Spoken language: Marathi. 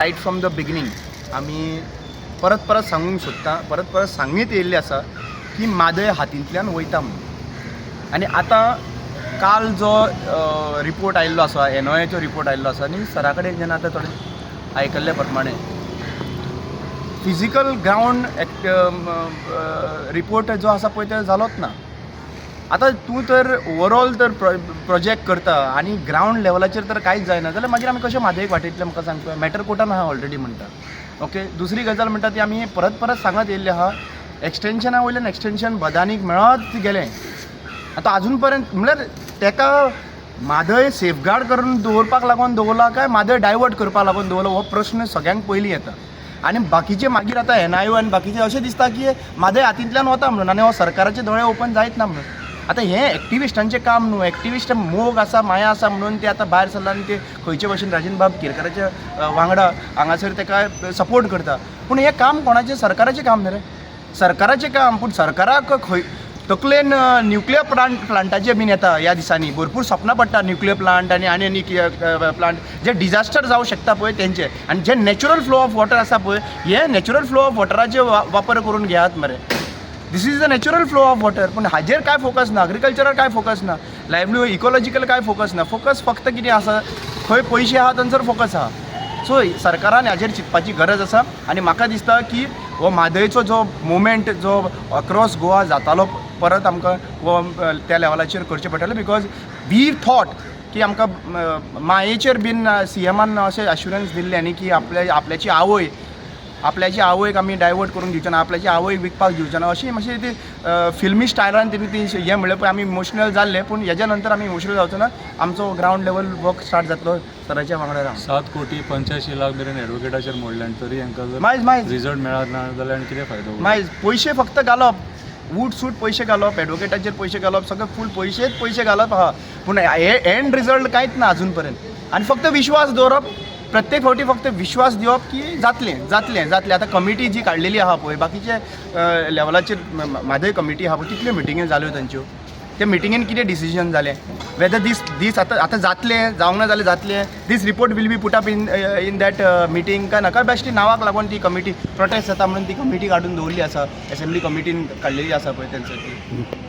रायट फ्रॉम द बिगिनींग आमी परत सांगूंक सोदता, परत सांगीत येयल्लें आसा की म्हादय हातींतल्यान वयता म्हणून. आनी आतां काल जो रिपोर्ट आयिल्लो आसा, NOAचो रिपोर्ट आयिल्लो आसा आनी सरा कडेन जेन्ना आतां थोडें आयकल्ले प्रमाणे फिजिकल ग्रावंड रिपोर्ट जो आसा पळय तो जालोच ना. आतां तूं तर ओवरऑल तर प्रोजेक्ट करता आनी ग्रावंड लेवलाचेर तर कांयच जायना जाल्यार मागीर आमी कशें म्हादयक वाटयतले म्हाका सांग पळय. मॅटर कोर्टान आहा ऑलरेडी म्हणटा. ओके, दुसरी गजाल म्हणटा ती आमी परत सांगत येयल्ली आहा, एक्सटेंशना वयल्यान एक्सटेंशन बदानीक मेळत गेलें. आतां आजून पर्यंत म्हणल्यार तेका म्हादय सेफगार्ड करून दवरपाक लागून दवरला काय म्हादय डायवर्ट करपाक लागून दवरला हो प्रश्न सगळ्यांक पयलीं येता. आनी बाकीचे मागीर आतां NIO आनी बाकीचे अशें दिसता की म्हादय हातींतल्यान वता म्हणून आनी हो सरकाराचे दोळे ओपन जायत ना म्हणून. आतां हें एक्टिविस्टांचें काम न्हू. एक्टिविस्ट मोग आसा, माया आसा म्हणून ते आतां भायर सरला आनी ते खंयचे भशेन राजन बाब केरकराच्या वांगडा हांगासर तेका सपोर्ट करता. पूण हें काम कोणाचें? सरकाराचें काम न्ही रे. सरकाराचें काम. पूण सरकाराक खंय तकलेन न्युक्लियर प्लांटाचें बीन येता ह्या दिसांनी. भरपूर सपनां पडटा न्युक्लियर प्लांट आनी प्लांट जे डिजास्टर जावं शकता पळय तेंचे. आनी जे नॅचरल फ्लो ऑफ वॉटर आसा पळय हे नॅचरल फ्लो ऑफ वॉटराचे वापर करून घेयात मरे. This is the natural flow of water. पूण हाजेर काय फोकस ना, एग्रिकल्चरार काय फोकस ना, लायव्हलीहूड इकॉलॉजिकल काय फोकस ना. फोकस फक्त कितें आसा, खंय पयशे आहा थंयसर फोकस आहा. सो सरकारान हाजेर चिंतपाची गरज आसा. आनी म्हाका दिसता की हो म्हादयचो जो मुवमेंट जो अक्रॉस गोवा जातालो परत आमकां हो त्या लेवलाचेर करचें पडटलें. बिकॉज वी थॉट की आमकां मायेचेर बीन CMान अशें अश्युरन्स दिल्लें न्ही की आपल्याची आवयक आमी डायवर्ट करून दिवचे ना, आपल्याची आवयक विकपाक दिवचे ना. अशी मातशी ती फिल्मी स्टायलान तेणी ती हें म्हणलें पळय. आमी इमोशनल जाल्ले, पूण हेज्या नंतर आमी इमोशनल जावचो ना. आमचो ग्रावंड लेवल वर्क स्टार्ट जातलो सराच्या वांगडा रावन. 7,85,00,000 मेरेन एडवोकेटाचेर मोडले आनी तरी हांकां मायज रिजल्ट मेळना जाल्यार आनी कितें फायदो? मायज पयशे फक्त घालप, सूट पयशे घालप, एडवोकेटाचेर पयशे घालप, सगळे फूल पयशे घालप आहा. पूण हे एंड रिजल्ट कांयच ना आजून पर्यंत. आनी फक्त विश्वास दवरप, प्रत्येक फावटी फक्त विश्वास दिवप की जातलें. आतां कमिटी जी काडलेली आहा पळय, बाकीचे लेवलाचेर म्हादय कमिटी आहा पळय, कितल्यो मिटिंगी जाल्यो तांच्यो. त्या मिटिंगेन कितें डिसिजन जालें, वेदर दीस आतां जातलें जावंक ना जाल्यार जातलें, this report will be put up in that meeting काय नाका बेश्टी नांवाक लागून ती कमिटी प्रोटेस्ट जाता म्हणून ती कमिटी काडून दवरली आसा. असेंब्ली कमिटीन काडलेली आसा पळय तेंची ती.